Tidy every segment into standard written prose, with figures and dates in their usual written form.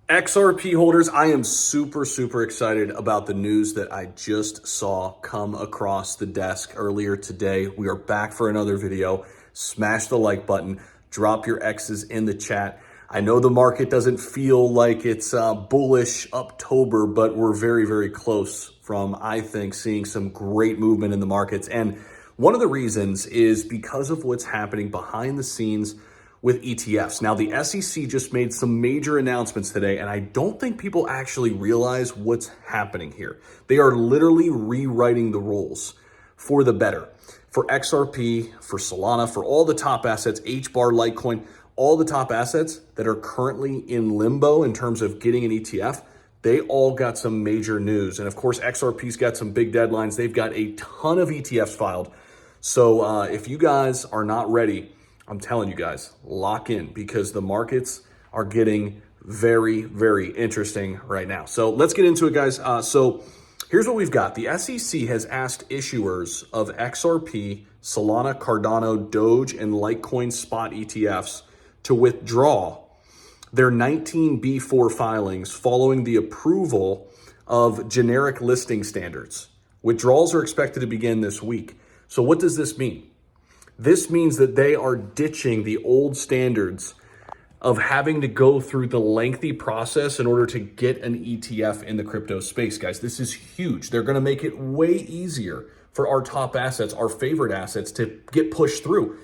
XRP holders, I am super excited about the news that I just saw come across the desk earlier today. We are back for another video. Smash the like button, drop your X's in the chat. I know the market doesn't feel like it's bullish October, but we're very close from, I think, seeing some great movement in the markets. And one of the reasons is because of what's happening behind the scenes with ETFs. Now, the SEC just made some major announcements today, and I don't think people actually realize what's happening here. They are literally rewriting the rules for the better. For XRP, for Solana, for all the top assets, HBAR, Litecoin, all the top assets that are currently in limbo in terms of getting an ETF, they all got some major news. And of course, XRP's got some big deadlines. They've got a ton of ETFs filed. So if you guys are not ready, I'm telling you guys, lock in because the markets are getting very interesting right now. So let's get into it, guys. So here's what we've got. The SEC has asked issuers of XRP, Solana, Cardano, Doge, and Litecoin spot ETFs to withdraw their 19B4 filings following the approval of generic listing standards. Withdrawals are expected to begin this week. So what does this mean? This means that they are ditching the old standards of having to go through the lengthy process in order to get an ETF in the crypto space, guys. This is huge. They're going to make it way easier for our top assets, our favorite assets, to get pushed through,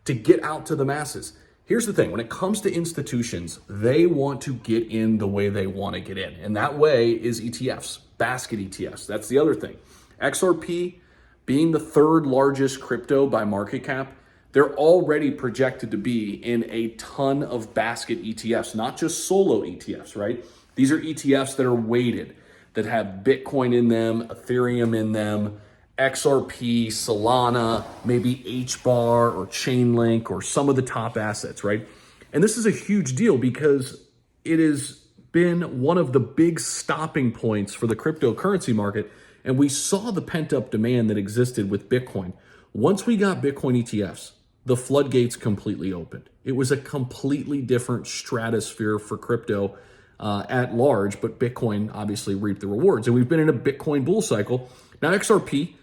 to get out to the masses. Here's the thing. When it comes to institutions, they want to get in the way they want to get in. And that way is ETFs, basket ETFs. That's the other thing. XRP, being the third largest crypto by market cap, they're already projected to be in a ton of basket ETFs, not just solo ETFs, right? These are ETFs that are weighted, that have Bitcoin in them, Ethereum in them, XRP, Solana, maybe HBAR or Chainlink or some of the top assets, right? And this is a huge deal because it has been one of the big stopping points for the cryptocurrency market. And we saw the pent-up demand that existed with Bitcoin. Once we got Bitcoin ETFs, the floodgates completely opened. It was a completely different stratosphere for crypto at large, but Bitcoin obviously reaped the rewards. And we've been in a Bitcoin bull cycle. Now, XRP,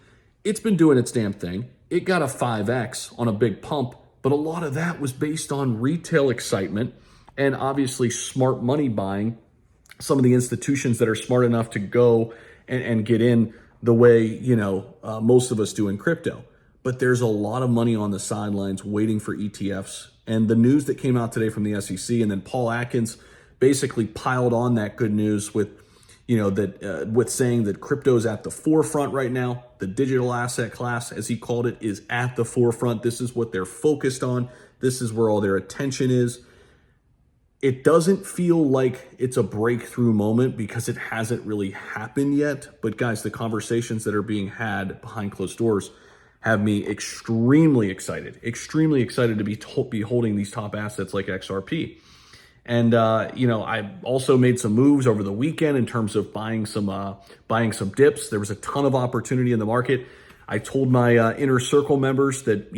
it's been doing its damn thing. It got a 5X on a big pump, but a lot of that was based on retail excitement and obviously smart money buying. Some of the institutions that are smart enough to go and get in the way, most of us do in crypto. But there's a lot of money on the sidelines waiting for ETFs. And the news that came out today from the SEC, and then Paul Atkins basically piled on that good news with, with saying that crypto is at the forefront right now. The digital asset class, as he called it, is at the forefront. This is what they're focused on. This is where all their attention is. It doesn't feel like it's a breakthrough moment because it hasn't really happened yet. But guys, the conversations that are being had behind closed doors have me extremely excited to be holding these top assets like XRP. And, I also made some moves over the weekend in terms of buying some dips. There was a ton of opportunity in the market. I told my inner circle members that,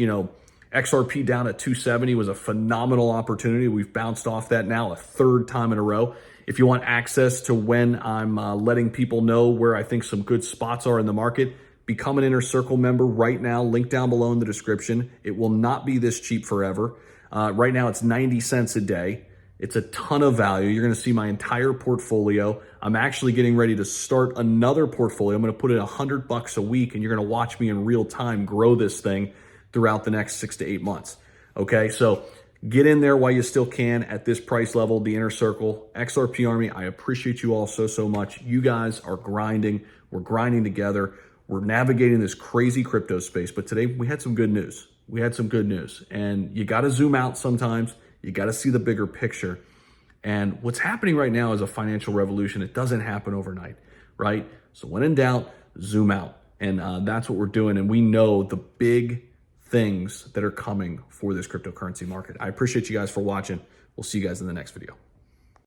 XRP down at 270 was a phenomenal opportunity. We've bounced off that now a third time in a row. If you want access to when I'm letting people know where I think some good spots are in the market, become an inner circle member right now. Link down below in the description. It will not be this cheap forever. Right now it's 90 cents a day. It's a ton of value. You're going to see my entire portfolio. I'm actually getting ready to start another portfolio. I'm going to put in $100 a week, and you're going to watch me in real time grow this thing throughout the next 6 to 8 months. Okay, so get in there while you still can at this price level, the inner circle. XRP Army, I appreciate you all so much. You guys are grinding. We're grinding together. We're navigating this crazy crypto space. But today we had some good news. And you got to zoom out sometimes. You got to see the bigger picture. And what's happening right now is a financial revolution. It doesn't happen overnight, right? So when in doubt, zoom out. And that's what we're doing. And we know the big things that are coming for this cryptocurrency market. I appreciate you guys for watching. We'll see you guys in the next video.